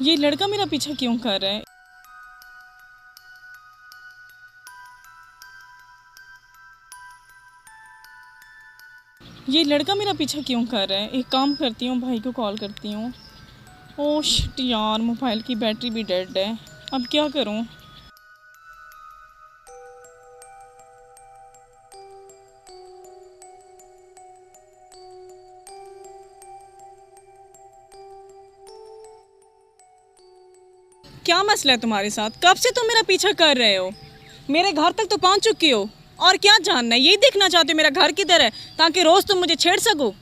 ये लड़का मेरा पीछा क्यों कर रहा है? ये लड़का मेरा पीछा क्यों कर रहा है? एक काम करती हूँ, भाई को कॉल करती हूँ। ओह शिट यार, मोबाइल की बैटरी भी डेड है। अब क्या करूँ? क्या मसला है तुम्हारे साथ? कब से तुम मेरा पीछा कर रहे हो? मेरे घर तक तो पहुंच चुकी हो। और क्या जानना है? यही देखना चाहते हो मेरा घर किधर है, ताकि रोज तुम मुझे छेड़ सको?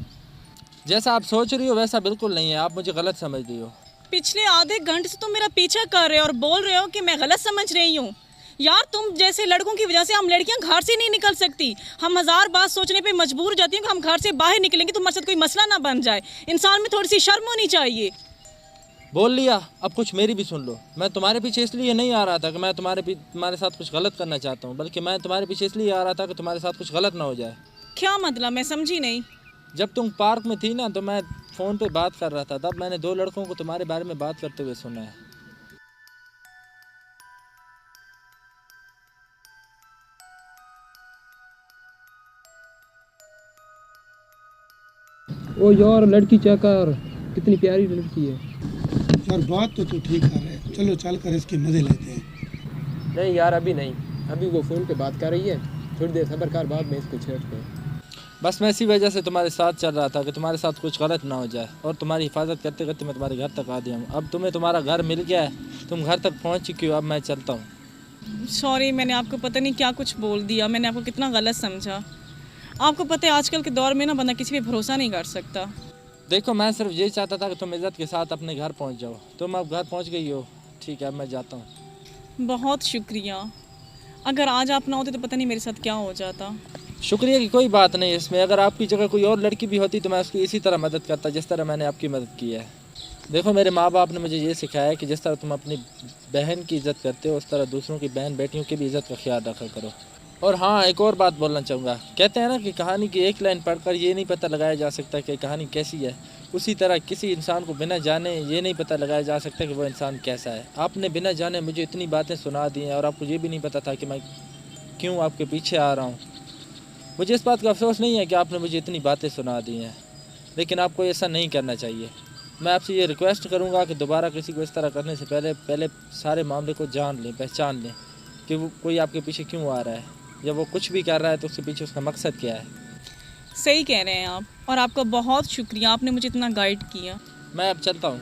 जैसा आप सोच रही हो वैसा बिल्कुल नहीं है, आप मुझे गलत समझ रही हो। पिछले आधे घंटे से तुम मेरा पीछा कर रहे हो और बोल रहे हो कि मैं गलत समझ रही हूँ। यार तुम जैसे लड़कों की वजह से हम लड़कियां घर से नहीं निकल सकती। हम हजार बात सोचने पे मजबूर हो जाती हैं कि हम घर से बाहर निकलेंगे तो हमारे साथ कोई मसला ना बन जाए। इंसान में थोड़ी सी शर्म होनी चाहिए। बोल लिया, अब कुछ मेरी भी सुन लो। मैं तुम्हारे पीछे इसलिए नहीं आ रहा था कि मैं तुम्हारे साथ कुछ गलत करना चाहता हूँ, बल्कि मैं तुम्हारे पीछे इसलिए आ रहा था कि तुम्हारे साथ कुछ गलत ना हो जाए। क्या मतलब? मैं समझी नहीं। जब तुम पार्क में थी ना, तो मैं फ़ोन पे बात कर रहा था, तब मैंने दो लड़कों को तुम्हारे बारे में बात करते हुए सुना है। ओ यार, लड़की चेक कर, कितनी प्यारी लड़की है। यार बात तो तू ठीक कर रहा है, चलो चल कर इसके मज़े लेते हैं। नहीं यार, अभी नहीं, अभी वो फ़ोन पे बात कर रही है, थोड़ी देर सब्र कर, बाद में इसको छेड़ते हैं। बस मैं इसी वजह से तुम्हारे साथ चल रहा था कि तुम्हारे साथ कुछ गलत ना हो जाए, और तुम्हारी हिफाजत करते करते मैं तुम्हारे घर तक आ गया हूँ। अब तुम्हें तुम्हारा घर मिल गया है, तुम घर तक पहुँच चुकी हो, अब मैं चलता हूँ। सॉरी, मैंने आपको पता नहीं क्या कुछ बोल दिया। मैंने आपको कितना गलत समझा। आपको पता है आजकल के दौर में ना बंदा किसी पे भरोसा नहीं कर सकता। देखो, मैं सिर्फ यही चाहता था कि तुम इज़्ज़त के साथ अपने घर पहुँच जाओ। तुम अब घर पहुँच गई हो, ठीक है, अब मैं जाता हूँ। बहुत शुक्रिया। अगर आज आप ना होते तो पता नहीं मेरे साथ क्या हो जाता। शुक्रिया की कोई बात नहीं इसमें। अगर आपकी जगह कोई और लड़की भी होती तो मैं उसकी इसी तरह मदद करता जिस तरह मैंने आपकी मदद की है। देखो, मेरे माँ बाप ने मुझे ये सिखाया है कि जिस तरह तुम अपनी बहन की इज़्ज़त करते हो, उस तरह दूसरों की बहन बेटियों की भी इज़्ज़त का ख्याल रखा करो। और हाँ, एक और बात बोलना चाहूँगा। कहते हैं ना कि कहानी की एक लाइन पढ़कर ये नहीं पता लगाया जा सकता कि कहानी कैसी है, उसी तरह किसी इंसान को बिना जाने ये नहीं पता लगाया जा सकता कि वो इंसान कैसा है। आपने बिना जाने मुझे इतनी बातें सुना दी हैं, और आपको ये भी नहीं पता था कि मैं क्यों आपके पीछे आ रहा हूँ। मुझे इस बात का अफसोस नहीं है कि आपने मुझे इतनी बातें सुना दी हैं, लेकिन आपको ऐसा नहीं करना चाहिए। मैं आपसे ये रिक्वेस्ट करूँगा कि दोबारा किसी को इस तरह करने से पहले सारे मामले को जान लें, पहचान लें कि वो कोई आपके पीछे क्यों आ रहा है। जब वो कुछ भी कर रहा है तो उसके पीछे उसका मकसद क्या है। सही कह रहे हैं आप, और आपका बहुत शुक्रिया, आपने मुझे इतना गाइड किया। मैं अब चलता हूँ।